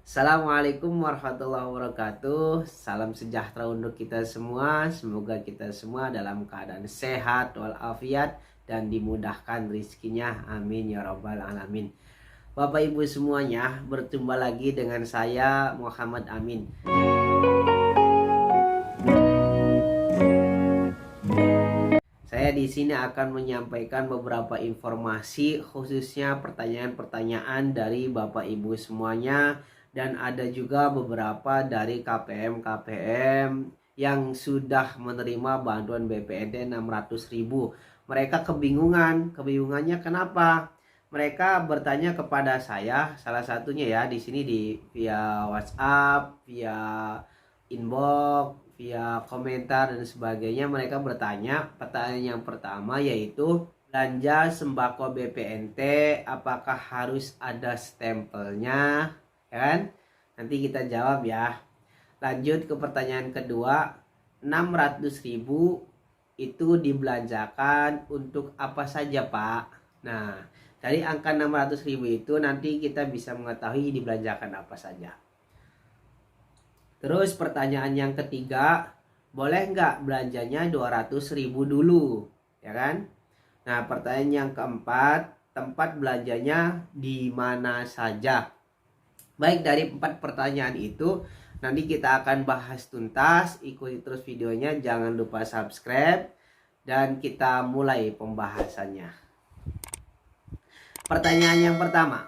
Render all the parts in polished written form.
Assalamualaikum warahmatullahi wabarakatuh. Salam sejahtera untuk kita semua. Semoga kita semua dalam keadaan sehat walafiat dan dimudahkan rizkinya. Amin ya rabbal alamin. Bapak ibu semuanya, berjumpa lagi dengan saya Muhammad Amin. Saya di sini akan menyampaikan beberapa informasi, khususnya pertanyaan-pertanyaan dari Bapak Ibu semuanya, dan ada juga beberapa dari KPM yang sudah menerima bantuan BPNT 600.000. Mereka kebingungannya kenapa? Mereka bertanya kepada saya, salah satunya ya di sini via WhatsApp, via inbox, via komentar dan sebagainya. Mereka bertanya, pertanyaan yang pertama yaitu belanja sembako BPNT apakah harus ada stempelnya, ya kan? Nanti kita jawab ya. Lanjut ke pertanyaan kedua, 600.000 itu dibelanjakan untuk apa saja Pak? Nah, dari angka 600.000 itu nanti kita bisa mengetahui dibelanjakan apa saja. Terus pertanyaan yang ketiga, boleh nggak belanjanya 200.000 dulu, ya kan? Nah, pertanyaan yang keempat, tempat belanjanya di mana saja? Baik, dari 4 pertanyaan itu nanti kita akan bahas tuntas. Ikuti terus videonya, jangan lupa subscribe, dan kita mulai pembahasannya. Pertanyaan yang pertama.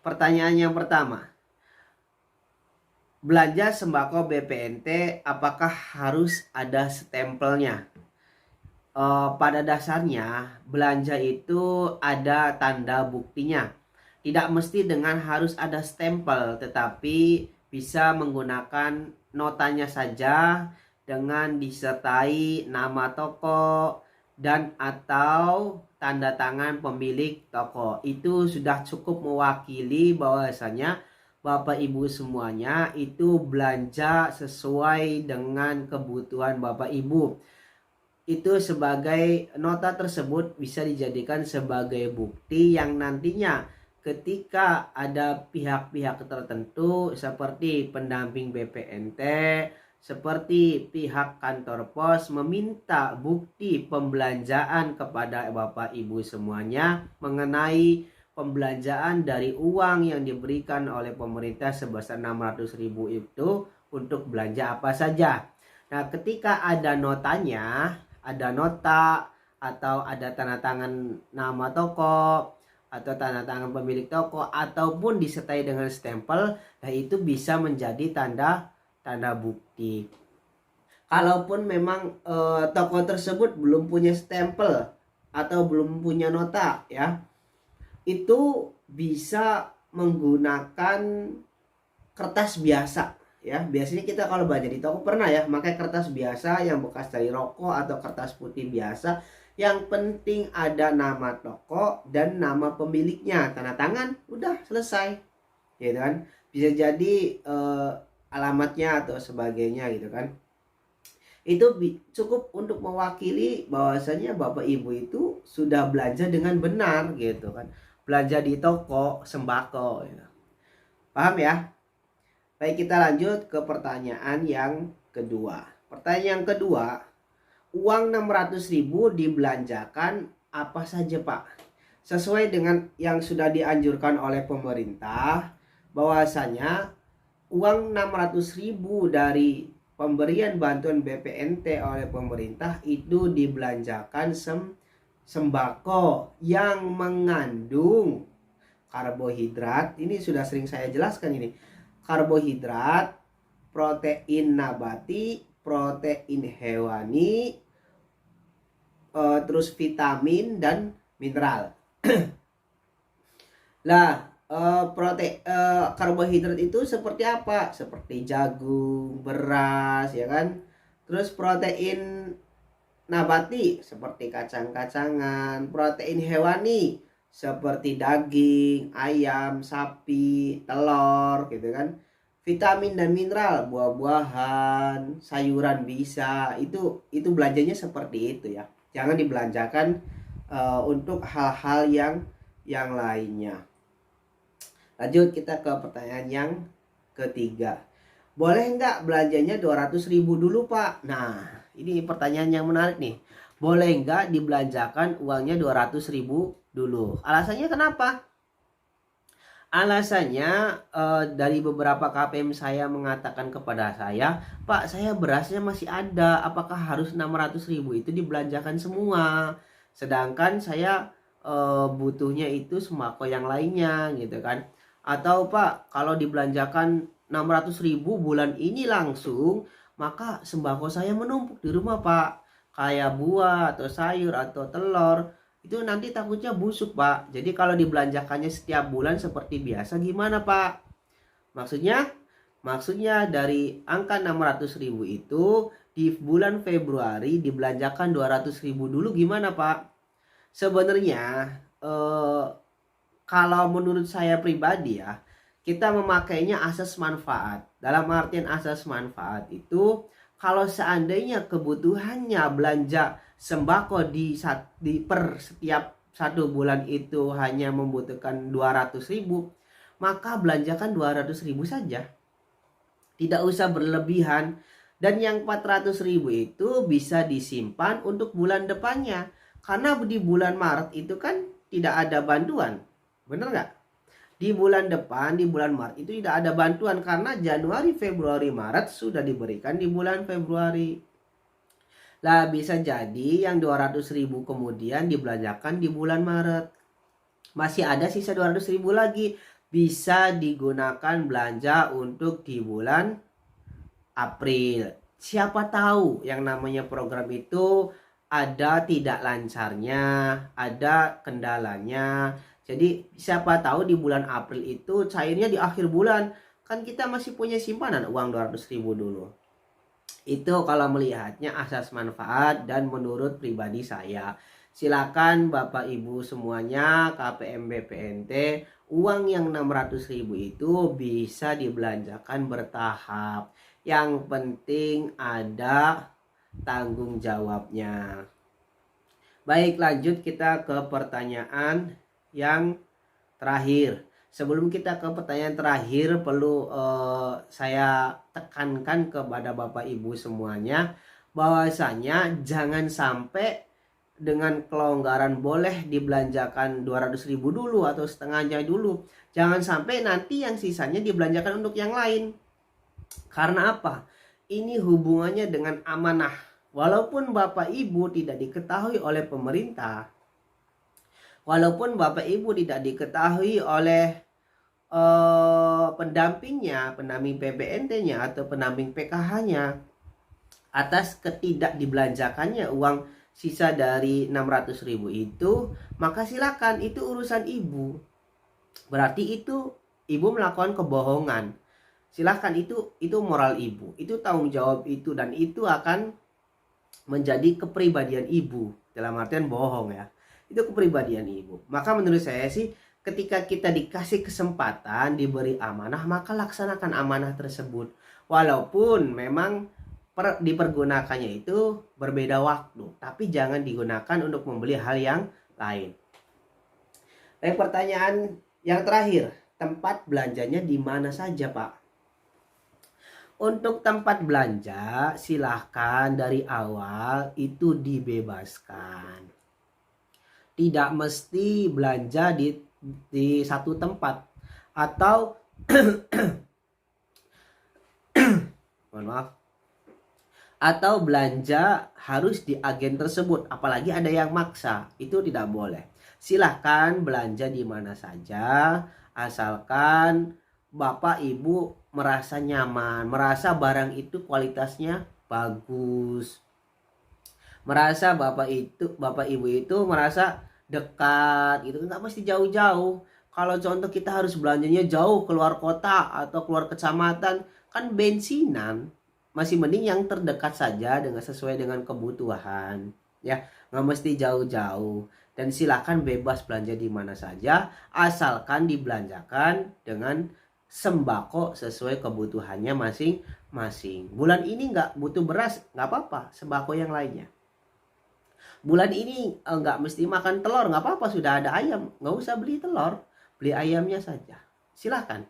Pertanyaan yang pertama, belanja sembako BPNT apakah harus ada stempelnya? Pada dasarnya belanja itu ada tanda buktinya. Tidak mesti dengan harus ada stempel, tetapi bisa menggunakan notanya saja dengan disertai nama toko dan atau tanda tangan pemilik toko. Itu sudah cukup mewakili bahwasanya Bapak Ibu semuanya itu belanja sesuai dengan kebutuhan Bapak Ibu. Itu sebagai nota tersebut bisa dijadikan sebagai bukti yang nantinya ketika ada pihak-pihak tertentu seperti pendamping BPNT, seperti pihak kantor pos meminta bukti pembelanjaan kepada Bapak Ibu semuanya mengenai pembelanjaan dari uang yang diberikan oleh pemerintah sebesar 600.000 itu untuk belanja apa saja. Nah, ketika ada notanya, ada nota atau ada tanda tangan nama toko atau tanda tangan pemilik toko ataupun disertai dengan stempel, nah itu bisa menjadi tanda bukti. Kalaupun memang toko tersebut belum punya stempel atau belum punya nota ya, itu bisa menggunakan kertas biasa ya. Biasanya kita kalau belanja di toko pernah ya pakai kertas biasa yang bekas dari rokok atau kertas putih biasa. Yang penting ada nama toko dan nama pemiliknya, tanda tangan, udah selesai gitu kan. Bisa jadi alamatnya atau sebagainya gitu kan. Itu cukup untuk mewakili bahwasanya Bapak Ibu itu sudah belanja dengan benar gitu kan. Belanja di toko sembako gitu. Paham ya? Baik, kita lanjut ke pertanyaan yang kedua. Pertanyaan yang kedua, uang 600.000 dibelanjakan apa saja Pak? Sesuai dengan yang sudah dianjurkan oleh pemerintah, bahwasanya uang 600.000 dari pemberian bantuan BPNT oleh pemerintah itu dibelanjakan sembako yang mengandung karbohidrat. Ini sudah sering saya jelaskan ini. Karbohidrat, protein nabati, protein hewani, terus vitamin dan mineral. Lah, karbohidrat itu seperti apa? Seperti jagung, beras, ya kan? Terus protein nabati seperti kacang-kacangan, protein hewani seperti daging, ayam, sapi, telur gitu kan. Vitamin dan mineral, buah-buahan, sayuran bisa. Itu belanjanya seperti itu ya. Jangan dibelanjakan untuk hal-hal yang yang lainnya. Lanjut kita ke pertanyaan yang ketiga. Boleh nggak belanjanya 200.000 dulu Pak? Nah, ini pertanyaan yang menarik nih. Boleh nggak dibelanjakan uangnya 200.000 dulu? Alasannya kenapa? Alasannya dari beberapa KPM saya mengatakan kepada saya, Pak saya berasnya masih ada, apakah harus 600.000 itu dibelanjakan semua? Sedangkan saya butuhnya itu sembako yang lainnya gitu kan. Atau Pak kalau dibelanjakan 600.000 bulan ini langsung, maka sembako saya menumpuk di rumah Pak. Kayak buah atau sayur atau telur itu nanti takutnya busuk Pak. Jadi kalau dibelanjakannya setiap bulan seperti biasa gimana Pak? Maksudnya? Maksudnya dari angka 600.000 itu di bulan Februari dibelanjakan 200.000 dulu gimana Pak? Sebenarnya kalau menurut saya pribadi ya, kita memakainya asas manfaat. Dalam artian asas manfaat itu kalau seandainya kebutuhannya belanja sembako per setiap 1 bulan itu hanya membutuhkan 200.000, maka belanjakan 200.000 saja. Tidak usah berlebihan. Dan yang 400.000 itu bisa disimpan untuk bulan depannya. Karena di bulan Maret itu kan tidak ada bantuan. Bener nggak? Di bulan depan, di bulan Maret itu tidak ada bantuan karena Januari, Februari, Maret sudah diberikan di bulan Februari. Lah bisa jadi yang 200.000 kemudian dibelanjakan di bulan Maret. Masih ada sisa 200.000 lagi. Bisa digunakan belanja untuk di bulan April. Siapa tahu yang namanya program itu ada tidak lancarnya, ada kendalanya. Jadi siapa tahu di bulan April itu cairnya di akhir bulan. Kan kita masih punya simpanan uang 200.000 dulu. Itu kalau melihatnya asas manfaat dan menurut pribadi saya. Silakan Bapak Ibu semuanya KPM BPNT uang yang 600.000 itu bisa dibelanjakan bertahap. Yang penting ada tanggung jawabnya. Baik, lanjut kita ke pertanyaan yang terakhir. Sebelum kita ke pertanyaan terakhir, perlu saya tekankan kepada Bapak Ibu semuanya bahwasanya jangan sampai dengan kelonggaran boleh dibelanjakan 200.000 dulu atau setengahnya dulu. Jangan sampai nanti yang sisanya dibelanjakan untuk yang lain. Karena apa? Ini hubungannya dengan amanah. Walaupun Bapak Ibu tidak diketahui oleh pemerintah, walaupun Bapak Ibu tidak diketahui oleh pendampingnya, pendamping PBNT-nya atau pendamping PKH-nya atas ketidak dibelanjakannya uang sisa dari 600.000 itu, maka silakan itu urusan ibu. Berarti itu ibu melakukan kebohongan. Silahkan itu moral ibu, itu tanggung jawab itu, dan itu akan menjadi kepribadian ibu. Dalam artian bohong ya, itu kepribadian ibu. Maka menurut saya sih ketika kita dikasih kesempatan diberi amanah, maka laksanakan amanah tersebut. Walaupun memang dipergunakannya itu berbeda waktu, tapi jangan digunakan untuk membeli hal yang lain. Dan pertanyaan yang terakhir, tempat belanjanya di mana saja Pak? Untuk tempat belanja silahkan dari awal itu dibebaskan. Tidak mesti belanja di satu tempat atau mohon maaf, atau belanja harus di agen tersebut, apalagi ada yang maksa, itu tidak boleh. Silahkan belanja di mana saja asalkan Bapak Ibu merasa nyaman, merasa barang itu kualitasnya bagus, merasa Bapak Ibu itu merasa dekat gitu, nggak mesti jauh-jauh. Kalau contoh kita harus belanjanya jauh keluar kota atau keluar kecamatan, kan bensinan, masih mending yang terdekat saja dengan sesuai dengan kebutuhan ya, nggak mesti jauh-jauh. Dan silakan bebas belanja di mana saja asalkan dibelanjakan dengan sembako sesuai kebutuhannya masing-masing. Bulan ini nggak butuh beras, nggak apa-apa, sembako yang lainnya. Bulan ini nggak mesti makan telur, nggak apa-apa, sudah ada ayam, nggak usah beli telur, beli ayamnya saja. Silakan.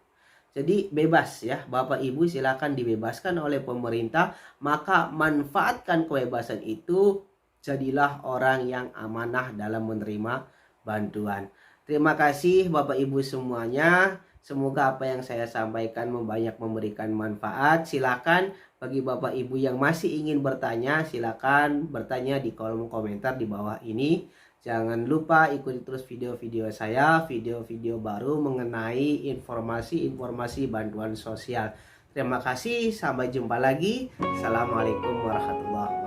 Jadi bebas ya, Bapak Ibu silakan dibebaskan oleh pemerintah, maka manfaatkan kebebasan itu, jadilah orang yang amanah dalam menerima bantuan. Terima kasih Bapak Ibu semuanya. Semoga apa yang saya sampaikan banyak memberikan manfaat. Silakan bagi Bapak Ibu yang masih ingin bertanya, silakan bertanya di kolom komentar di bawah ini. Jangan lupa ikuti terus video-video saya, video-video baru mengenai informasi-informasi bantuan sosial. Terima kasih, sampai jumpa lagi. Assalamualaikum warahmatullahi wabarakatuh.